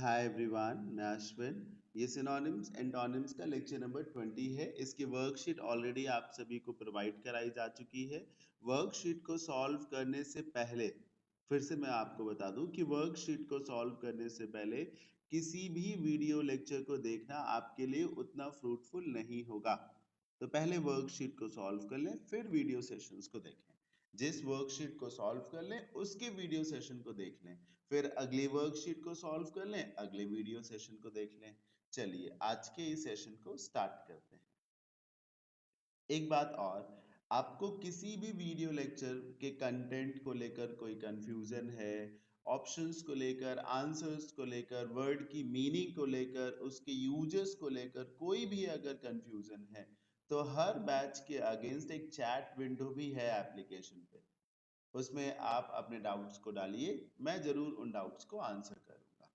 Hi everyone, मैं अश्विन। ये synonyms antonyms का लेक्चर नंबर 20 है। इसकी वर्कशीट ऑलरेडी आप सभी को प्रोवाइड कराई जा चुकी है। वर्कशीट को सॉल्व करने से पहले फिर से मैं आपको बता दूं कि वर्कशीट को सॉल्व करने से पहले किसी भी वीडियो लेक्चर को देखना आपके लिए उतना फ्रूटफुल नहीं होगा। तो पहले वर्कशीट को सॉल्व कर लें, फिर वीडियो सेशंस को देखें। जिस वर्कशीट को सॉल्व कर लें उसके वीडियो सेशन को देख लें, फिर अगली वर्कशीट को सॉल्व कर लें, अगले वीडियो सेशन को देख लें। चलिए आज के इस सेशन को स्टार्ट करते हैं। एक बात और, आपको किसी भी वीडियो लेक्चर के कंटेंट को लेकर कोई कंफ्यूजन है, ऑप्शंस को लेकर, आंसर्स को लेकर, वर्ड की मीनिंग को लेकर, उसके यूजेस को लेकर कोई भी अगर कंफ्यूजन है तो हर बैच के अगेंस्ट एक चैट विंडो भी है एप्लीकेशन पे। उसमें आप अपने डाउट्स को डालिए, मैं जरूर उन डाउट्स को आंसर करूंगा।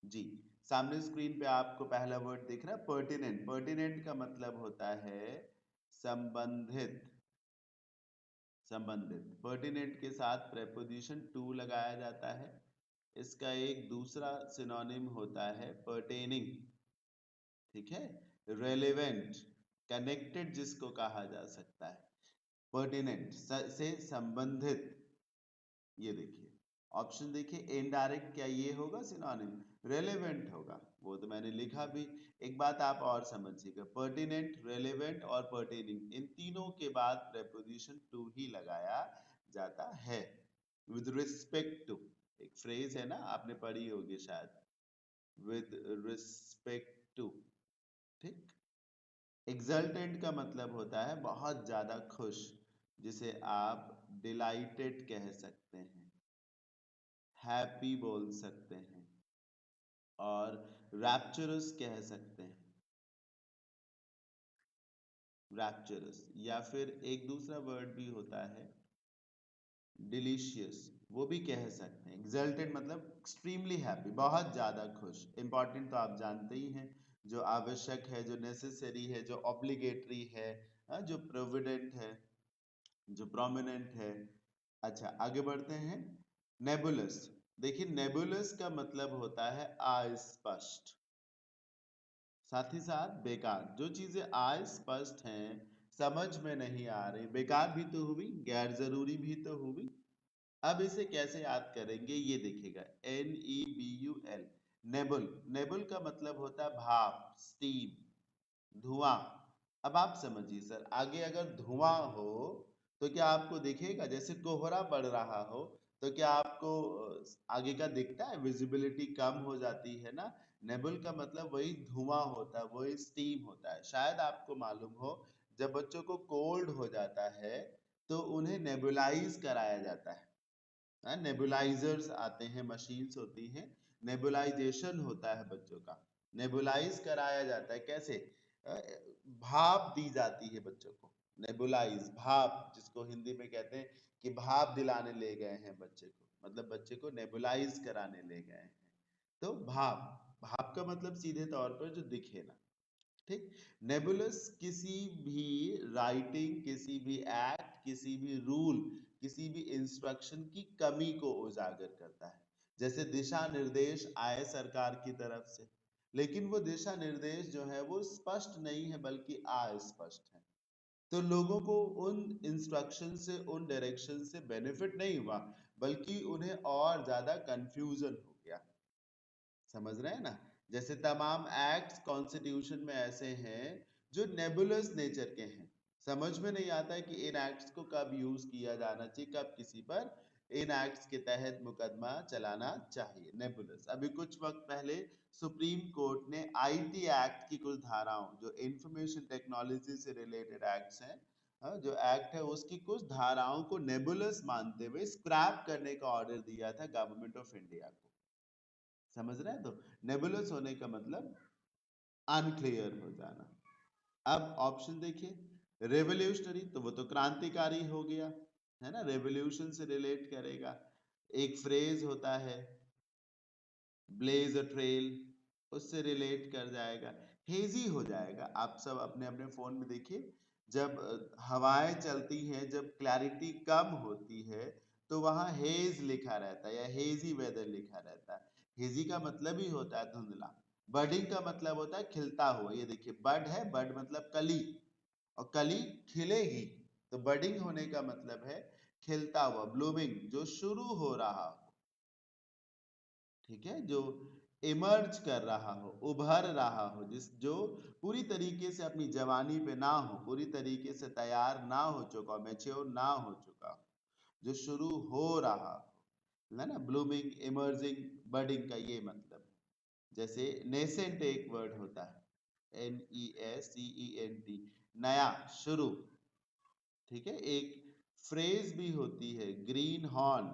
जी, सामने स्क्रीन पे आपको पहला वर्ड दिख रहा है, पर्टिनेंट। पर्टिनेंट का मतलब होता है संबंधित। संबंधित पर्टिनेंट के साथ प्रेपोजिशन टू लगाया जाता है। इसका एक दूसरा सिनोनिम होता है पर्टेनिंग। ठीक है, रेलेवेंट, कनेक्टेड जिसको कहा जा सकता है, पर्टिनेंट से संबंधित। ये देखिए ऑप्शन देखिए, इनडायरेक्ट क्या ये होगा सिनोनिम? रेलेवेंट होगा, वो तो मैंने लिखा भी। एक बात आप और समझिएगा, पर्टिनेंट, रेलेवेंट और पर्टेनिंग, इन तीनों के बाद प्रेपोजिशन टू ही लगाया जाता है। विद रिस्पेक्ट टू, एक फ्रेज है ना, आपने पढ़ी होगी शायद, विद रिस्पेक्ट टू। ठीक। एक्सल्टेंट का मतलब होता है बहुत ज्यादा खुश, जिसे आप डिलाइटेड कह सकते हैं, हैप्पी बोल सकते हैं, और रैप्चरस कह सकते हैं। रैप्चरस, या फिर एक दूसरा वर्ड भी होता है डिलीशियस, वो भी कह सकते हैं। एक्सल्टेड मतलब एक्सट्रीमली हैप्पी, बहुत ज्यादा खुश। इंपॉर्टेंट तो आप जानते ही हैं, जो आवश्यक है, जो नेसेसरी है, जो ऑब्लिगेटरी है, जो प्रोविडेंट है, जो प्रोमिनेंट है। अच्छा आगे बढ़ते हैं। नेबुलस, देखिए नेबुलस का मतलब होता है अस्पष्ट, साथ ही साथ बेकार। जो चीजें अस्पष्ट हैं, समझ में नहीं आ रही, बेकार भी तो हुई, गैर जरूरी भी तो हुई। अब इसे कैसे याद करेंगे, ये देखिएगा, NEBUL, नेबुल। नेबुल का मतलब होता है भाप, स्टीम, धुआं। अब आप समझिए सर, आगे अगर धुआं हो तो क्या आपको दिखेगा? जैसे कोहरा पड़ रहा हो तो क्या आपको आगे का दिखता है? विजिबिलिटी कम हो जाती है ना। नेबुल का मतलब वही धुआं होता है, वही स्टीम होता है। शायद आपको मालूम हो, जब बच्चों को कोल्ड हो जाता है तो उन्हें नेबुलाइज कराया जाता है। नेबुलाइजर्स आते हैं, मशीन्स होती हैं, नेबुलाइजेशन होता है बच्चों का, नेबुलाइज कराया जाता है। कैसे? अ, भाप दी जाती है बच्चों को, नेबुलाइज, भाप, जिसको हिंदी में कहते हैं कि भाप दिलाने ले गए हैं बच्चे को, मतलब बच्चे को नेबुलाइज कराने ले गए हैं। तो भाप, भाप का मतलब सीधे तौर पर जो दिखे ना। ठीक। नेबुलस किसी भी राइटिंग, किसी भी एक्ट, किसी भी रूल, किसी भी इंस्ट्रक्शन की कमी को उजागर करता है। जैसे दिशा निर्देश आए सरकार की तरफ से, लेकिन वो दिशा निर्देश जो है वो स्पष्ट नहीं है बल्कि अस्पष्ट है। तो लोगों को उन इंस्ट्रक्शन से, उन डायरेक्शन से बेनिफिट नहीं हुआ, बल्कि उन्हें और ज्यादा कंफ्यूजन हो गया। समझ रहे हैं ना? जैसे तमाम एक्ट्स कॉन्स्टिट्यूशन में ऐसे हैं जो नेबुलस नेचर के हैं, समझ में नहीं आता है कि इन एक्ट्स को कब यूज किया जाना चाहिए, कब किसी पर इन एक्ट्स के तहत मुकदमा चलाना चाहिए। नेबुलस। अभी कुछ वक्त पहले सुप्रीम कोर्ट ने IT एक्ट की कुछ धाराओं, जो इंफॉर्मेशन टेक्नोलॉजी से रिलेटेड एक्ट्स हैं, जो एक्ट है उसकी कुछ धाराओं को नेबुलस मानते हुए स्क्रैप करने का ऑर्डर दिया था गवर्नमेंट ऑफ इंडिया को। समझ रहे हैं? तो नेबुलस होने का मतलब अनक्लियर हो जाना। अब ऑप्शन देखिए, रेवोल्यूशनरी, तो वो तो क्रांतिकारी हो गया, है ना, रेवोल्यूशन से रिलेट करेगा। एक फ्रेज होता है ब्लेज अ ट्रेल, उससे रिलेट कर जाएगा। हेजी हो जाएगा। आप सब अपने अपने फोन में देखिए, जब हवाएं चलती हैं, जब क्लैरिटी कम होती है तो वहां हेज लिखा रहता है या हेजी वेदर लिखा रहता है। हेजी का मतलब ही होता है धुंधला। बडिंग का मतलब होता है खिलता हुआ। ये देखिए बड है, बड मतलब कली, और कली खिलेगी, तो बडिंग होने का मतलब है खिलता हुआ, ब्लूमिंग, जो शुरू हो रहा हो, ठीक है, जो इमर्ज कर रहा हो, उभर रहा हो, जिस जो पूरी तरीके से अपनी जवानी पे ना हो, पूरी तरीके से तैयार ना हो चुका, मैच्योर ना हो चुका, जो शुरू हो रहा हो, है ना, ब्लूमिंग, इमर्जिंग, बडिंग का ये मतलब है। जैसे नेसेंट एक वर्ड होता है, NESCENT, नया, शुरू, ठीक है। एक फ्रेज भी होती है ग्रीन हॉर्न,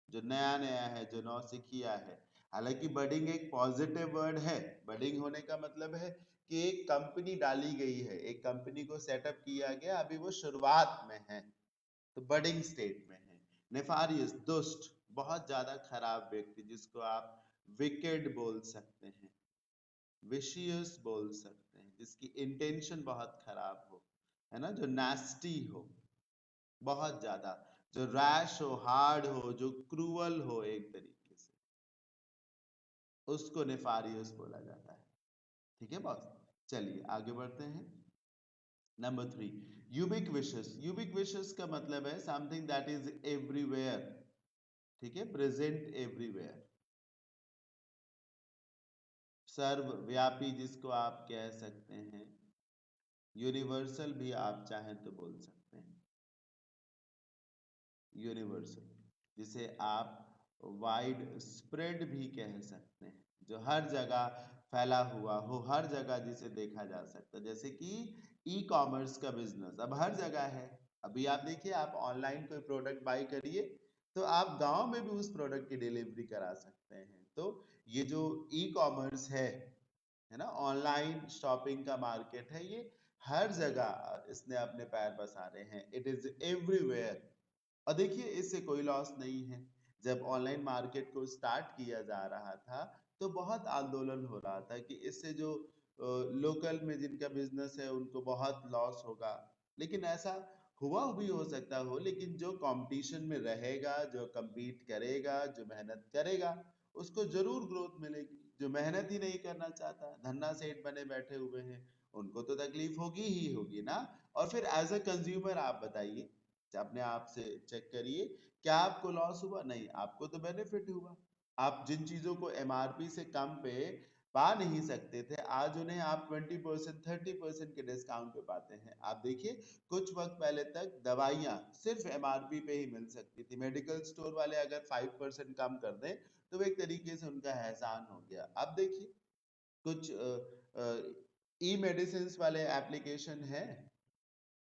जो नया नया है, जो नौसिखिया है। हालांकि बडिंग एक पॉजिटिव वर्ड है। बडिंग होने का मतलब है कि एक कंपनी डाली गई है, एक कंपनी को सेटअप किया गया, अभी वो शुरुआत में है, तो बडिंग स्टेट में है। नेफारियस, दुष्ट, बहुत ज्यादा खराब व्यक्ति, जिसको आप विकेड बोल सकते हैं, विशियस बोल सकते हैं, जिसकी इंटेंशन बहुत खराब हो, है ना, जो नास्टी हो बहुत ज्यादा, जो रैश हो, हार्ड हो, जो क्रूअल हो एक तरीके से, उसको नेफारियस बोला जाता है। ठीक है बॉस, चलिए आगे बढ़ते हैं। नंबर 3, यूबिक्विशियस। यूबिक्विशियस का मतलब है समथिंग दैट इज एवरीवेयर, ठीक है, प्रेजेंट एवरीवेयर, सर्वव्यापी जिसको आप कह सकते हैं, यूनिवर्सल भी आप चाहें तो बोल सकते हैं, यूनिवर्सल, जिसे आप वाइड स्प्रेड भी कह सकते हैं, जो हर जगह फैला हुआ हो, हर जगह जिसे देखा जा सकता है। जैसे कि ई कॉमर्स का बिजनेस अब हर जगह है। अभी आप देखिए, आप ऑनलाइन कोई प्रोडक्ट बाई करिए, तो आप गांव में भी उस प्रोडक्ट की डिलीवरी करा सकते हैं। तो ये जो ई कॉमर्स है ना, ऑनलाइन शॉपिंग का मार्केट है, ये हर जगह इसने अपने पैर पसारे हैं, इट इज एवरीवेयर। और देखिए, इससे कोई लॉस नहीं है। जब ऑनलाइन मार्केट को स्टार्ट किया जा रहा था, तो बहुत आंदोलन हो रहा था कि इससे जो लोकल में जिनका बिजनेस है उनको बहुत लॉस होगा। लेकिन ऐसा हुआ भी हो सकता हो, लेकिन जो कंपटीशन में रहेगा, जो compete करेगा, जो मेहनत करेगा, उसको जरूर ग्रोथ मिलेगी। जो मेहनत ही नहीं करना चाहता, धन्ना सेठ बने बैठे हुए हैं, उनको तो तकलीफ होगी ही होगी ना। और फिर एज अ कंज्यूमर आप बताइए, अपने आप से चेक करिए, क्या आपको लॉस हुआ? नहीं, आपको तो बेनिफिट हुआ। आप जिन चीजों को MRP से कम पे पा नहीं सकते थे, आज उन्हें आप 20%, 30% के डिस्काउंट पे पाते हैं। आप देखिए, कुछ वक्त पहले तक दवाइयाँ सिर्फ MRP पे ही मिल सकती थी। मेडिकल स्टोर वाले अगर 5% कम कर दें, तो वो एक तरीके से उनका एहसान हो गया। अब देखिए, कुछ ई मेडिसिन वाले एप्लीकेशन है,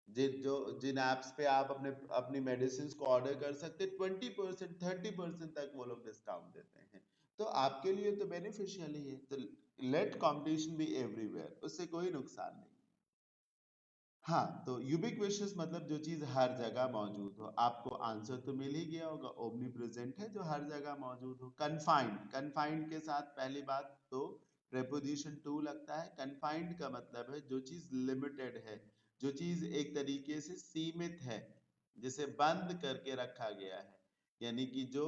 जिन एप्स पे आप अपने अपनी मेडिसिन को ऑर्डर कर सकते, 20%, 30% तक वो लोग डिस्काउंट देते हैं। तो आपके लिए तो बेनिफिशियल ही है। तो लेट कंपटीशन बी एवरीवेयर, उससे कोई नुकसान नहीं। हाँ, तो यूबिक्विशियस मतलब जो चीज हर जगह मौजूद हो। आपको आंसर तो मिल ही गया होगा, ओमनी प्रेजेंट है, जो हर जगह मौजूद हो। कन्फाइंड, कन्फाइंड के साथ पहली बात तो प्रेपोजिशन टू लगता है। कन्फाइंड का मतलब है जो चीज लिमिटेड है, जो चीज एक तरीके से सीमित है, जिसे बंद करके रखा गया है, यानी कि जो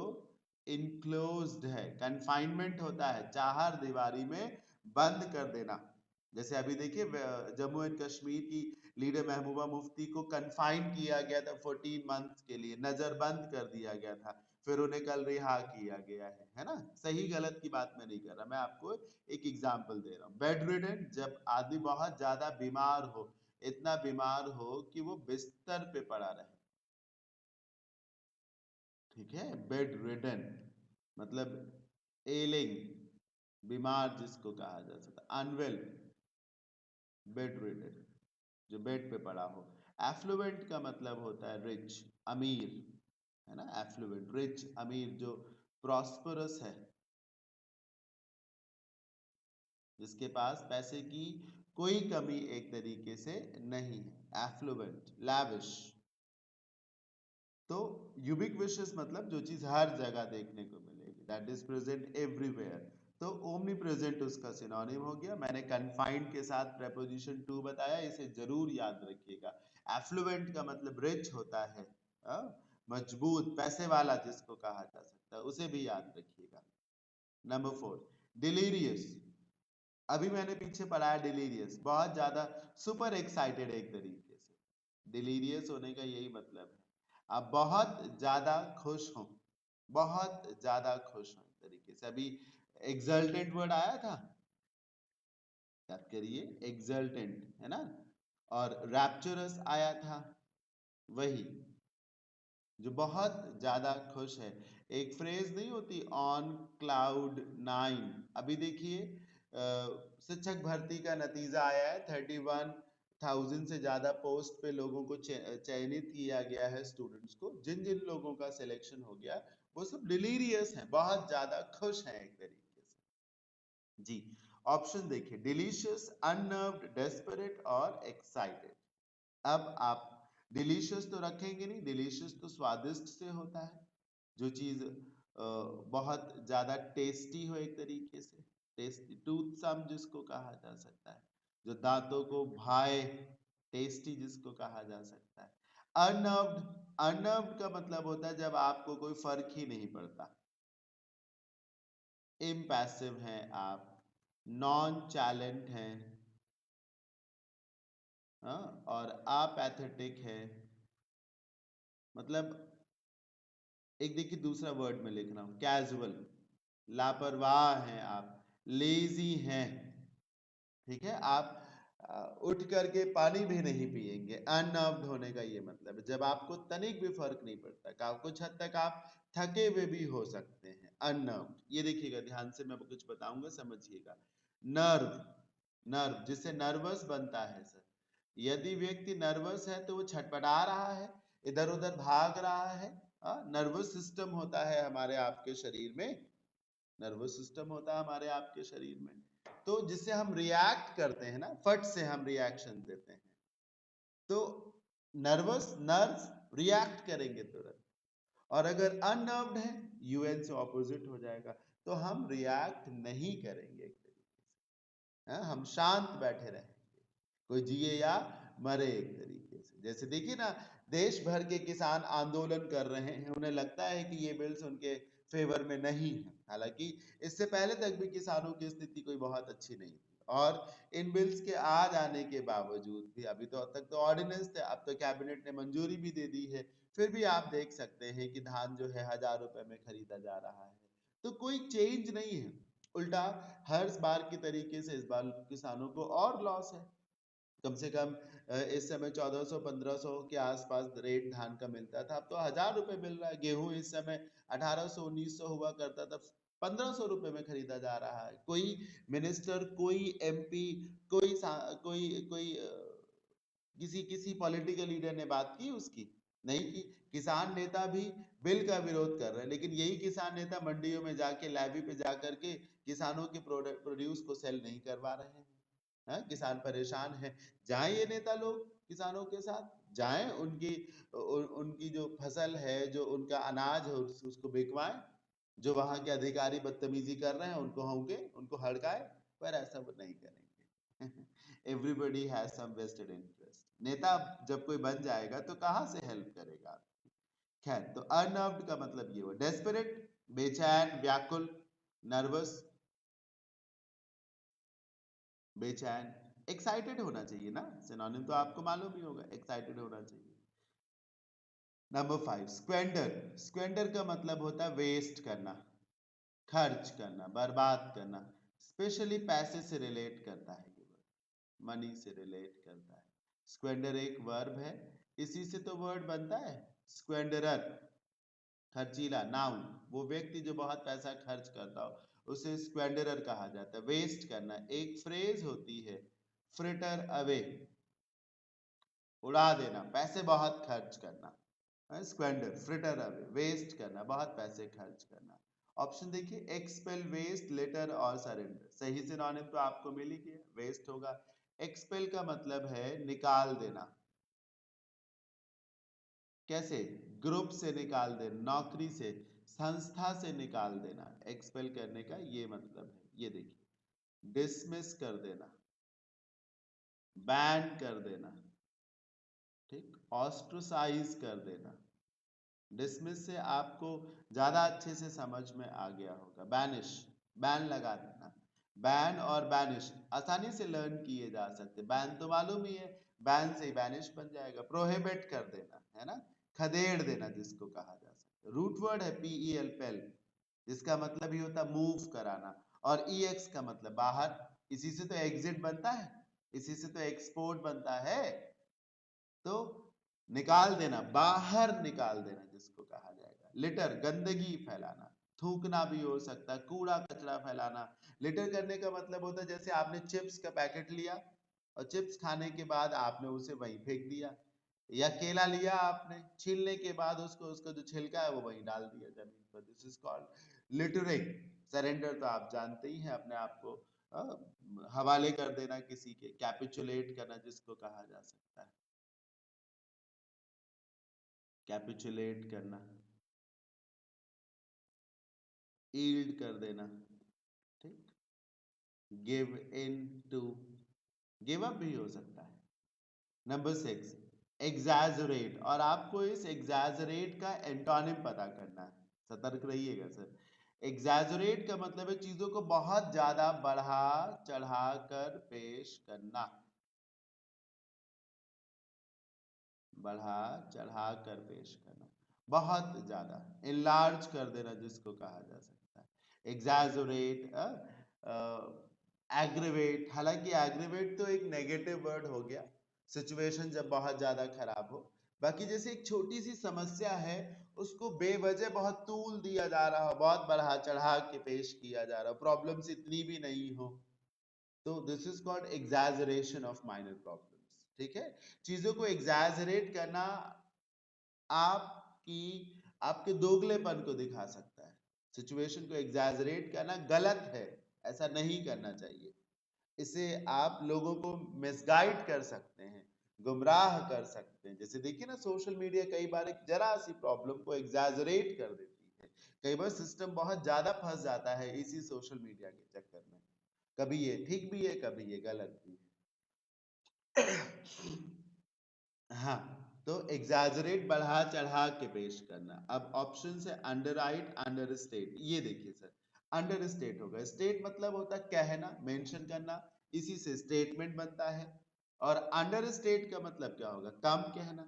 इनक्लोज्ड है। कन्फाइनमेंट होता है चार दीवारी में बंद कर देना। जैसे अभी देखिए, जम्मू एंड कश्मीर की लीडर महबूबा मुफ्ती को कन्फाइन किया गया था 14 मंथ्स के लिए, नजरबंद कर दिया गया था, फिर उन्हें कल रिहा किया गया है ना। सही गलत की बात मैं नहीं कर रहा, मैं आपको एक एग्जांपल दे रहा हूँ। बेड रिडन, जब आदमी बहुत ज्यादा बीमार हो, इतना बीमार हो कि वो बिस्तर पे पड़ा रहे, ठीक है, बेड रिडन मतलब एलिंग, बीमार जिसको कहा जा सकता, अनवेल, बेड रिडन, जो बेड पे पड़ा हो। एफ्लुएंट का मतलब होता है रिच, अमीर, है ना। एफ्लुएंट, रिच, अमीर, जो प्रॉस्परस है, जिसके पास पैसे की कोई कमी एक तरीके से नहीं है। Affluent, lavish. तो यूबिक्विशियस मतलब जो चीज हर जगह देखने को मिलेगी, दैट इज प्रेजेंट एवरीवेयर। तो ओमनी प्रेजेंट उसका सिनोनिम हो गया। मैंने कन्फाइंड के साथ प्रेपोजिशन टू बताया, इसे जरूर याद रखिएगा। एफ्लुएंट का मतलब रिच होता है, अ, मजबूत, पैसे वाला जिसको कहा जा सकता है, उसे भी याद रखिएगा। नंबर 4 डिलीरियस, अभी मैंने पीछे पढ़ाया डिलीरियस, बहुत ज्यादा सुपर एक्साइटेड एक तरीके से। डिलीरियस होने का यही मतलब है आप बहुत ज्यादा खुश हो, बहुत ज्यादा खुश हो एक तरीके से। अभी एक्सल्टेंट वर्ड आया था, याद करिए, एक्सल्टेंट है ना, और रैप्चरस आया था, वही जो बहुत ज्यादा खुश है। एक फ्रेज नहीं होती ऑन क्लाउड 9, अभी देखिए शिक्षक भर्ती का नतीजा आया है, 31,000 से ज्यादा पोस्ट पे लोगों को चयनित किया गया है स्टूडेंट्स को। जिन जिन लोगों का सिलेक्शन हो गया वो सब डिलीरियस हैं, बहुत ज्यादा खुश हैं एक तरीके से जी। ऑप्शन देखिए, डिलीशियस, अननर्व्ड, डेस्परेट और एक्साइटेड। अब आप डिलीशियस तो रखेंगे नहीं, डिलीशियस तो स्वादिष्ट से होता है, जो चीज बहुत ज्यादा टेस्टी हो एक तरीके से, टेस्टी, टूथसम जिसको कहा जा सकता है, जो दांतों को भाए, टेस्टी जिसको कहा जा सकता है। अनर्व्ड, अनर्व्ड का मतलब होता है जब आपको कोई फर्क ही नहीं पड़ता, इम्पैसिव हैं आप, नॉन चैलेंट हैं, हाँ, और अपैथेटिक है। मतलब एक देखिए दूसरा वर्ड में लिख रहा हूं, कैजुअल, लापरवाह हैं आप, लेजी हैं, ठीक है, आप उठ करके पानी भी नहीं पिएंगे। अनअर्व्ड होने का ये मतलब है जब आपको तनिक भी फर्क नहीं पड़ता, कुछ हद तक आप थके हुए भी हो सकते हैं, अनअर्व्ड। ये देखिएगा ध्यान से, मैं कुछ बताऊंगा समझिएगा। नर्व, नर्व जिससे नर्वस बनता है सर, यदि व्यक्ति नर्वस है तो वो छटपटा रहा है, इधर उधर भाग रहा है। नर्वस सिस्टम होता है हमारे आपके शरीर में, नर्वस सिस्टम होता है हमारे आपके शरीर में, तो जिससे हम रिएक्ट करते हैं ना, फट से हम रिएक्शन देते हैं, तो नर्वस नर्व्स रिएक्ट करेंगे तुरंत। और अगर अननर्व्ड है, यूएन से ऑपोजिट हो जाएगा, तो हम रिएक्ट नहीं करेंगे एक तरीके से, हम शांत बैठे रहेंगे, कोई जिए या मरे एक तरीके से। जैसे देखिए ना, देश भर के किसान आंदोलन कर रहे हैं, उन्हें लगता है कि ये बिल्स उनके फेवर में नहीं है, हालांकि इससे पहले तक भी किसानों की स्थिति कोई बहुत अच्छी नहीं थी, और इन बिल्स के आ जाने के बावजूद भी, अभी तो अब तक तो ऑर्डिनेंस थे, अब तो कैबिनेट ने मंजूरी भी दे दी है, फिर भी आप देख सकते हैं कि धान जो है 1,000 रुपए में खरीदा जा रहा है, तो कोई चेंज नहीं है, उल्टा हर बार की तरीके से इस बार किसानों को और लॉस है। कम से कम इस समय 1,400-1,500 के आसपास रेट धान का मिलता था, अब तो 1,000 रुपए मिल रहा है। गेहूं इस समय 1,800-1,900 हुआ करता था, 1,500 रुपए में खरीदा जा रहा है। कोई मिनिस्टर, कोई एमपी, कोई कोई कोई किसी किसी पॉलिटिकल लीडर ने बात की उसकी? नहीं की। किसान नेता भी बिल का विरोध कर रहे हैं, लेकिन यही किसान नेता मंडियों में जाके, लैबी पे जाकर के किसानों के प्रोड्यूस को सेल नहीं करवा रहे हैं। किसान परेशान है, जाएं ये नेता लोग किसानों के साथ, जाएं उनकी जो फसल है, जो उनका अनाज है, उसको बिकवाएं। जो वहां के अधिकारी बदतमीजी कर रहे हैं उनको होंगे, उनको हड़काए, पर ऐसा वो नहीं करेंगे। Everybody has some vested interest. नेता जब कोई बन जाएगा तो कहां से हेल्प करेगा? खैर, तो अनर्व्ड का मतलब ये हुआ, डेस्परेट, बेचैन, व्याकुल, नर्वस, बेचैन, एक्साइटेड होना चाहिए ना, सिनोनिम तो आपको मालूम ही होगा, एक्साइटेड होना चाहिए। नंबर 5 स्क्वेंडर, स्क्वेंडर का मतलब होता है वेस्ट करना, खर्च करना, बर्बाद करना, स्पेशली पैसे से रिलेट करता है ये वर्ड, मनी से रिलेट करता है। स्क्वेंडर एक वर्ब है, इसी से तो वर्ड बनता है स्क्वेंडरर, खर्चीला, नाउन, वो व्यक्ति जो बहुत पैसा खर्च करता हो उसे स्क्वेंडरर कहा जाता है। वेस्ट करना एक फ्रेज होती है, फ्रिटर अवे, उड़ा देना, पैसे बहुत खर्च करना, स्क्वेंडर, फ्रिटर अवे, वेस्ट करना, बहुत पैसे खर्च करना। ऑप्शन देखिए, एक्सपेल, वेस्ट, लेटर और सरेंडर। सही सिनोनिम तो आपको मिल ही गया, वेस्ट होगा। एक्सपेल का मतलब है निकाल देना, कैसे? ग्रुप से निकाल देना, नौकरी से, संस्था से निकाल देना, एक्सपेल करने का ये मतलब है। ये देखिए, डिसमिस कर देना, बैन कर देना, ठीक, ऑस्ट्रोसाइज कर देना। डिसमिस से आपको ज्यादा अच्छे से समझ में आ गया होगा, बैनिश, बैन लगा देना। बैन और बैनिश आसानी से लर्न किए जा सकते। बैन तो मालूम ही है, बैन से ही बैनिश बन जाएगा। प्रोहिबिट कर देना है ना, खदेड़ देना जिसको कहा जा सकता है। रूट वर्ड है PEL, पेल, जिसका मतलब ही होता है मूव कराना, और EX का मतलब बाहर। इसी से तो एग्जिट बनता है, इसी से तो एक्सपोर्ट बनता है। तो निकाल देना, बाहर निकाल देना जिसको कहा जाएगा। लिटर गंदगी फैलाना, थूकना भी हो सकता है, कूड़ा कचरा फैलाना। लिटर करने का मतलब होता है जैसे आपने चिप्स का पैकेट लिया और चिप्स खाने के बाद आपने उसे वहीं फेंक दिया, या केला लिया आपने, छीलने के बाद उसको, उसका जो छिलका है वो वहीं डाल दिया जमीन पर। This is called littering. Surrender तो आप जानते ही हैं, अपने आप को हवाले कर देना किसी के, कैपिचुलेट करना जिसको कहा जा सकता है, कैपिचुलेट करना, ईल्ड कर देना, ठीक। Give in to, give up भी हो सकता है। नंबर 6, एग्जैजरेट, और आपको इस एग्जैजरेट का एंटोनिम पता करना है, सतर्क रहिएगा सर। एग्जैजरेट का मतलब है चीजों को बहुत ज्यादा बढ़ा चढ़ा कर पेश करना, बढ़ा चढ़ा कर पेश करना, बहुत ज्यादा इनलार्ज कर देना जिसको कहा जा सकता है। एग्जैजरेट, एग्रीवेट, हालांकि एग्रीवेट तो एक नेगेटिव वर्ड हो गया, सिचुएशन जब बहुत ज्यादा खराब हो। बाकी जैसे एक छोटी सी समस्या है, उसको बेवजह बहुत तूल दिया जा रहा हो, बहुत बढ़ा चढ़ा के पेश किया जा रहा हो, प्रॉब्लम्स इतनी भी नहीं हो, तो this is called exaggeration of minor problems, ठीक है। चीजों को एग्जैजरेट करना आपकी आपके दोगलेपन को दिखा सकता है। सिचुएशन को एग्जैजरेट करना गलत है, ऐसा नहीं करना चाहिए। इसे आप लोगों को मिसगाइड कर सकते हैं, गुमराह कर सकते हैं। जैसे देखिए ना, सोशल मीडिया कई बार एक जरा सी प्रॉब्लम को एग्जैजरेट कर देती है। कई बार सिस्टम बहुत ज्यादा फंस जाता है इसी सोशल मीडिया के चक्कर में। कभी ये ठीक भी है, कभी ये गलत भी है। हाँ, तो एग्जैजरेट, बढ़ा चढ़ा के पेश करना। अब ऑप्शन है अंडरराइट, अंडर स्टेट। ये देखिए सर, अंडर स्टेट होगा, स्टेट मतलब होता है कहना, मेंशन करना, इसी से स्टेटमेंट बनता है। और अंडर स्टेट का मतलब क्या होगा, कम कहना,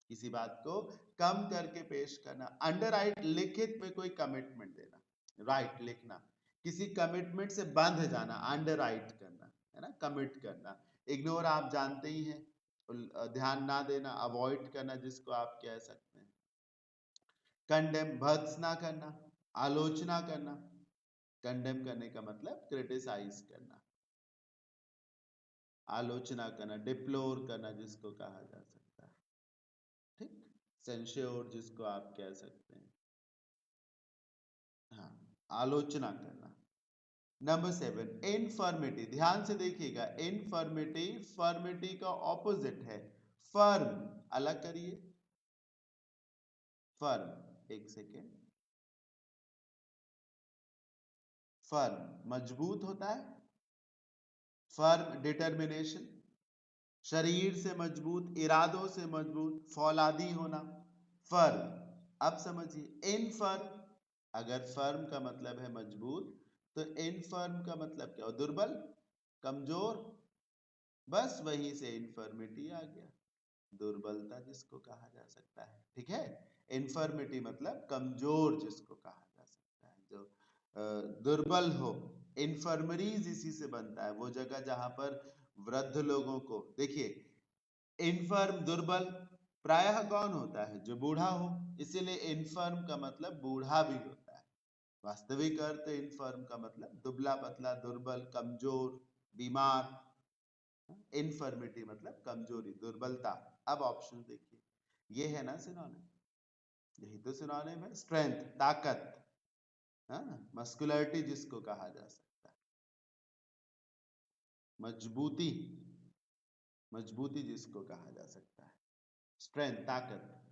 किसी बात को कम करके पेश करना। अंडरराइट, लिखित में कोई कमिटमेंट देना, राइट लिखना, किसी कमिटमेंट से बंध जाना, अंडरराइट करना है ना, कमिट करना। इग्नोर आप जानते ही हैं, ध्यान ना देना, अवॉइड करना जिसको आप कह सकते हैं। कंडेम, भर्त्सना करना, आलोचना करना। कंडेम करने का मतलब क्रिटिसाइज करना, आलोचना करना, डिप्लोर करना जिसको कहा जा सकता है, ठीक। सेंश्योर जिसको आप कह सकते हैं, हाँ, आलोचना करना। नंबर 7, इनफर्मिटी। ध्यान से देखिएगा, इनफर्मिटी फर्मिटी का ऑपोजिट है, फर्म। अलग करिए, फर्म, एक सेकेंड। फर्म मजबूत होता है, फर्म डिटर्मिनेशन, शरीर से मजबूत, इरादों से मजबूत, फौलादी होना, फर्म। अब समझिए, इनफर्म, अगर फर्म का मतलब है मजबूत, तो इनफर्म का मतलब क्या हो, दुर्बल, कमजोर। बस वहीं से इनफर्मिटी आ गया, दुर्बलता जिसको कहा जा सकता है, ठीक है। इनफर्मिटी मतलब कमजोर जिसको कहा जा सकता है, जो दुर्बल हो। इन्फर्मरीज इसी से बनता है, वो जगह जहां पर वृद्ध लोगों को, देखिए, इनफर्म, दुर्बल, प्रायः कौन होता है, जो बूढ़ा हो, इसीलिए इनफर्म का मतलब बूढ़ा भी होता है। वास्तविक अर्थ इनफर्म का मतलब दुबला पतला, दुर्बल, कमजोर, बीमार। इनफर्मिटी मतलब कमजोरी, दुर्बलता। अब ऑप्शन देखिए, ये है ना सिनोनिम, यही तो सिनोनिम है, स्ट्रेंथ, ताकत, मस्कुलरिटी जिसको कहा जा सकता है, मजबूती, मजबूती जिसको कहा जा सकता है, स्ट्रेंथ, ताकत।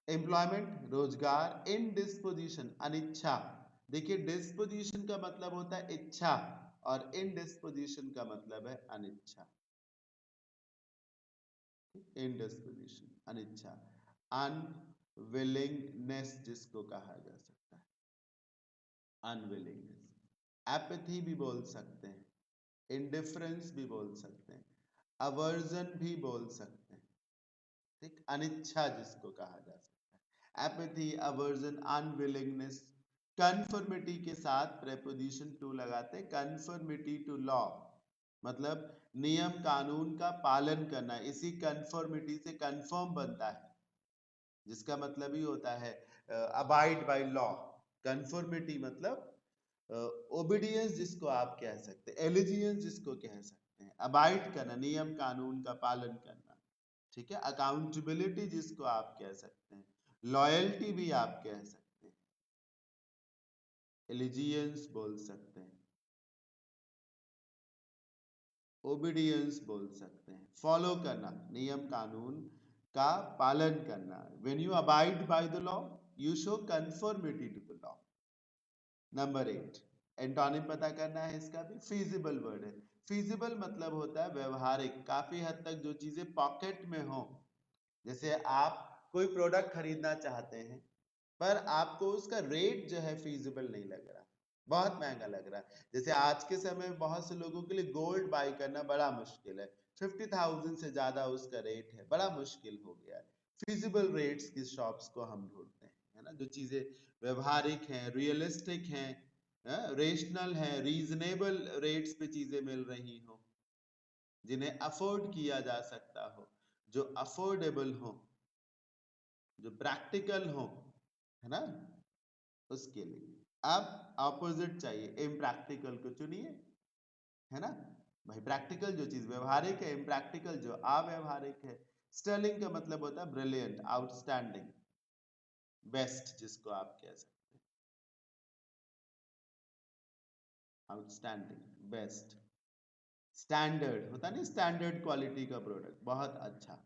एम्प्लॉयमेंट, रोजगार। इनडिस्पोजिशन, अनिच्छा। देखिए, डिस्पोजिशन का मतलब होता है इच्छा, और इनडिस्पोजिशन का मतलब है अनिच्छा। इनडिस्पोजिशन, अनिच्छा। अनविलिंगनेस जिसको कहा जा सकता है, अनविलिंगनेस। एपैथी भी बोल सकते हैं, इंडिफरेंस भी बोल सकते हैं, अवर्जन भी बोल सकते हैं, ठीक, अनिच्छा जिसको कहा जा सकता है, एपैथी, अवर्जन, अनविलिंगनेस। कन्फर्मिटी के साथ प्रेपोजिशन टू लगाते हैं, कन्फर्मिटी टू लॉ मतलब नियम कानून का पालन करना, इसी कन्फर्मिटी से कन्फर्म बनता है, जिसका मतलब ही होता है अबाइड बाय लॉ। कन्फर्मिटी मतलब ओबीडियंस जिसको आप कह सकते हैं, एलिजियंस जिसको कह सकते हैं, अबाइड करना, नियम कानून का पालन करना, ठीक है, अकाउंटेबिलिटी जिसको आप कह सकते हैं, लॉयल्टी भी आप कह सकते हैं, एलिजियंस बोल सकते हैं, ओबीडियंस बोल सकते हैं, फॉलो करना, नियम कानून का पालन करना। When you abide by the law you show conformity to the law. Number 8, antonym पता करना है इसका भी, फीजिबल वर्ड है। फीजिबल मतलब होता है व्यवहारिक, काफी हद तक जो चीजें पॉकेट में हो, जैसे आप कोई प्रोडक्ट खरीदना चाहते हैं पर आपको उसका रेट जो है फीजिबल नहीं लग रहा, बहुत महंगा लग रहा है। जैसे आज के समय में बहुत से लोगों के लिए गोल्ड बाई करना बड़ा मुश्किल है, 50,000 से ज्यादा उसका रेट है, बड़ा मुश्किल हो गया है। फिजिबल रेट्स की शॉप्स को हम ढूंढते हैं, है ना, जो चीजें व्यवहारिक हैं, रियलिस्टिक हैं, रेशनल हैं, रीजनेबल रेट्स पे चीजें मिल रही हो, जिन्हें अफोर्ड किया जा सकता हो, जो अफोर्डेबल हो, जो प्रैक्टिकल हो, है ना, उसके लिए। अब ऑपोजिट चाहिए, इम्प्रैक्टिकल को चुनिए, है ना भाई, प्रैक्टिकल जो चीज व्यवहारिक है, इम्प्रैक्टिकल जो अव्यवहारिक है। स्टर्लिंग का मतलब होता है ब्रिलियंट, आउटस्टैंडिंग, बेस्ट जिसको आप कह सकते हैं, आउटस्टैंडिंग, बेस्ट। स्टैंडर्ड होता नहीं, स्टैंडर्ड क्वालिटी का प्रोडक्ट, बहुत अच्छा।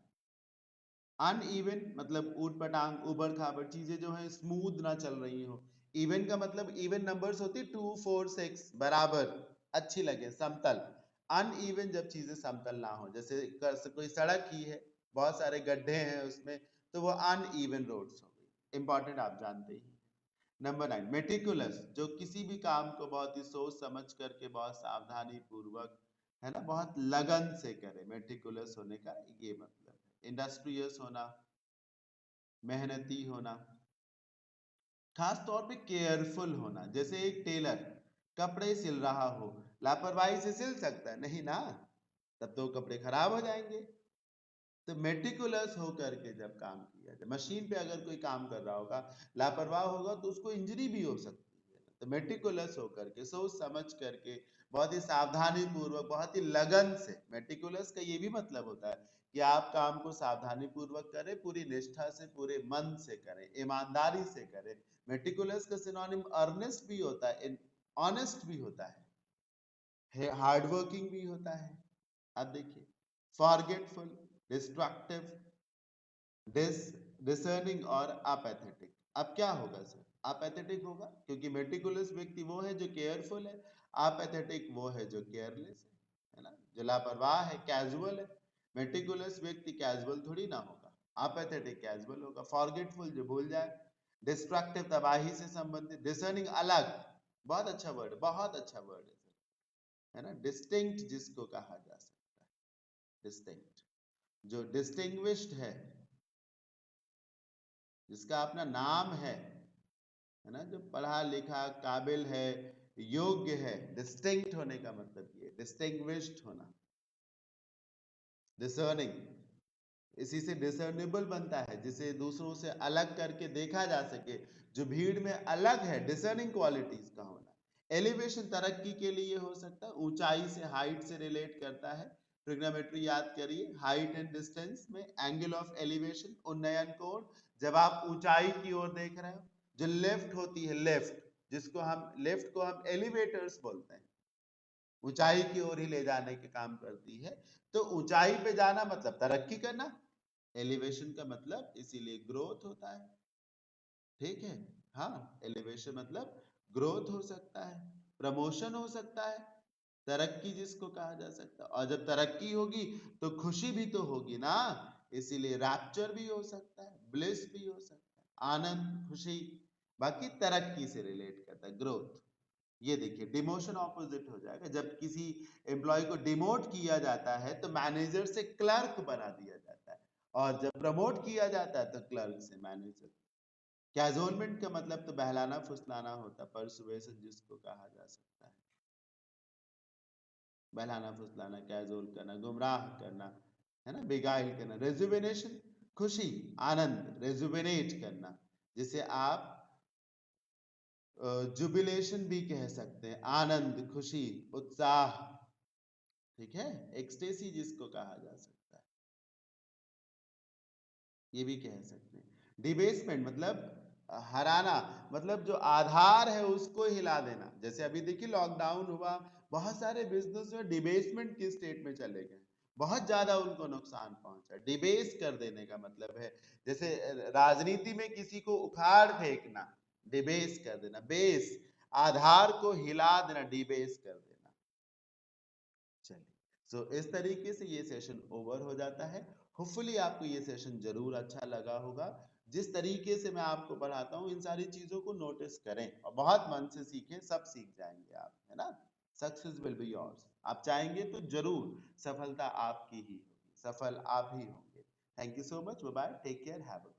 अनइवन मतलब ऊट पटांग, उबड़ खाबड़ चीजें जो है स्मूथ ना चल रही हो। इवन का मतलब इवन नंबर्स होती 2 4 6 बराबर, अच्छी लगे, समतल। अनइवन जब चीजें समतल ना हो, जैसे कोई सड़क ही है, बहुत सारे गड्ढे हैं उसमें, तो वो अनइवन रोड्स हो गई। इंपॉर्टेंट आप जानते ही। नंबर 9, मेटिकुलस, जो किसी भी काम को बहुत ही सोच समझ करके, बहुत सावधानी पूर्वक, है ना, बहुत लगन से करे, मेटिकुलस होने का ये मतलब है। इंडस्ट्रियस होना, मेहनती होना, खास तौर पे केयरफुल होना। जैसे एक टेलर कपड़े सिल रहा हो, लापरवाही से सिल सकता है नहीं ना, तब तो कपड़े खराब हो जाएंगे। तो मेटिकुलस होकर के जब काम किया जाए, मशीन पे अगर कोई काम कर रहा होगा, लापरवाह होगा तो उसको इंजरी भी हो सकती है। तो मेटिकुलस होकर के, सोच समझ करके, बहुत ही सावधानी पूर्वक, बहुत ही लगन से। मेटिकुलस का ये भी मतलब होता है कि आप काम को सावधानी पूर्वक करें, पूरी निष्ठा से, पूरे मन से करें, ईमानदारी से करें। मेटिकुलस का सिनोनिम अर्नेस्ट भी होता है, ऑनेस्ट भी होता है, हार्ड वर्किंग भी होता है। अब देखिए, फॉरगेटफुल, डिस्ट्रक्टिव, डिसर्निंग और अपैथेटिक। अब क्या होगा सर, अपैथेटिक होगा, क्योंकि मेटिकुलस व्यक्ति वो है जो केयरफुल है, अपैथेटिक वो है जो केयरलेस है ना, जो लापरवाह है, कैजुअल है। मेटिकुलस व्यक्ति कैजुअल थोड़ी ना होगा, अपैथेटिक कैजुअल होगा। फॉरगेटफुल जो भूल जाए, डिस्ट्रक्टिव तबाही से संबंधित, डिसर्निंग अलग, बहुत अच्छा वर्ड, बहुत अच्छा वर्ड है ना, डिस्टिंक्ट जिसको कहा जा सकता है, डिस्टिंक्ट, जो डिस्टिंग्विश्ड है, जिसका अपना नाम है ना, जो पढ़ा लिखा, काबिल है, योग्य है। डिस्टिंक्ट होने का मतलब ये, डिस्टिंग्विश्ड होना। डिसर्निंग, इसी से डिसर्नेबल बनता है, जिसे दूसरों से अलग करके देखा जा सके, जो भीड़ में अलग है, डिसर्निंग क्वालिटीज का होना। एलिवेशन तरक्की के लिए हो सकता है, ऊंचाई से, हाइट से रिलेट करता है। ट्रिग्नोमेट्री याद करिए, हाइट एंड डिस्टेंस में एंगल ऑफ एलिवेशन, उन्नयन कोण, जब आप ऊंचाई की ओर देख रहे हो, जो लेफ्ट होती है, लेफ्ट जिसको हम, लेफ्ट को हम एलिवेटर्स बोलते हैं, ऊंचाई की ओर ही ले जाने के काम करती है। तो ऊंचाई पे जाना मतलब तरक्की करना, एलिवेशन का मतलब इसीलिए ग्रोथ होता है, ठीक है। हाँ, एलिवेशन मतलब ग्रोथ हो सकता है, प्रमोशन हो सकता है, तरक्की जिसको कहा जा सकता है। और जब तरक्की होगी तो खुशी भी तो होगी ना, इसीलिए रैप्चर भी हो सकता है, ब्लिस भी हो सकता है, आनंद, खुशी। बाकी तरक्की से रिलेट करता है, ग्रोथ। ये देखिए डिमोशन ऑपोजिट हो जाएगा। जब किसी एम्प्लॉय को डिमोट किया जाता है तो मैनेजर से क्लर्क बना दिया जाता है, और जब प्रमोट किया जाता है तो क्लर्क से मैनेजर। कैजुअलमेंट का मतलब तो बहलाना फुसलाना होता है, परसुएशन जिसको कहा जा सकता है। बहलाना फुसलाना, कैजुअल करना, गुमराह करना, है ना, बेगाइल करना। रेजुवेनेशन खुशी आनंद, रेजुवेनेट करना, जिसे आप जुबिलेशन भी कह सकते हैं, आनंद खुशी उत्साह, ठीक है। एक्सटेसी जिसको कहा जा सकता है, ये भी कह सकते हैं। डिबेसमेंट मतलब हराना, मतलब जो आधार है उसको हिला देना। जैसे अभी देखिए लॉकडाउन हुआ, बहुत सारे बिजनेस जो डिबेसमेंट की स्टेट में चले गए, बहुत ज्यादा उनको नुकसान पहुंचा। डिबेस कर देने का मतलब है जैसे राजनीति में किसी को उखाड़ फेंकना, डिबेस कर देना, बेस आधार को हिला देना, डिबेस कर देना। चलिए, सो इस तरीके से ये सेशन ओवर हो जाता है। होपफुली आपको ये सेशन जरूर अच्छा लगा होगा। जिस तरीके से मैं आपको पढ़ाता हूँ इन सारी चीजों को नोटिस करें और बहुत मन से सीखें, सब सीख जाएंगे आप, है ना। Success will be yours. आप चाहेंगे तो जरूर सफलता आपकी ही होगी, सफल आप ही होंगे। Thank you so much, bye bye, take care, have a